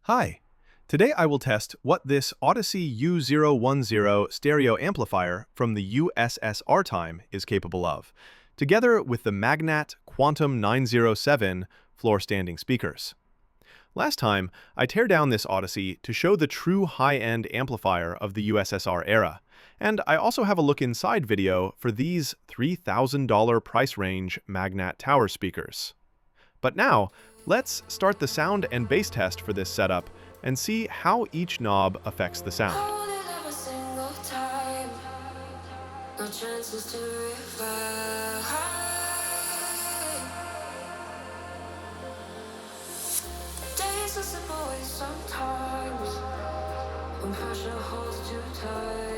Hi, today I will test what this Odyssey U-010 stereo amplifier from the USSR time is capable of, together with the Magnat Quantum 907 floor-standing speakers. Last time, I tear down this Odyssey to show the true high-end amplifier of the USSR era, and I also have a look inside video for these $3,000 price range Magnat tower speakers. But now, let's start the sound and bass test for this setup and see how each knob affects the sound. Sometimes when pressure holds too tight.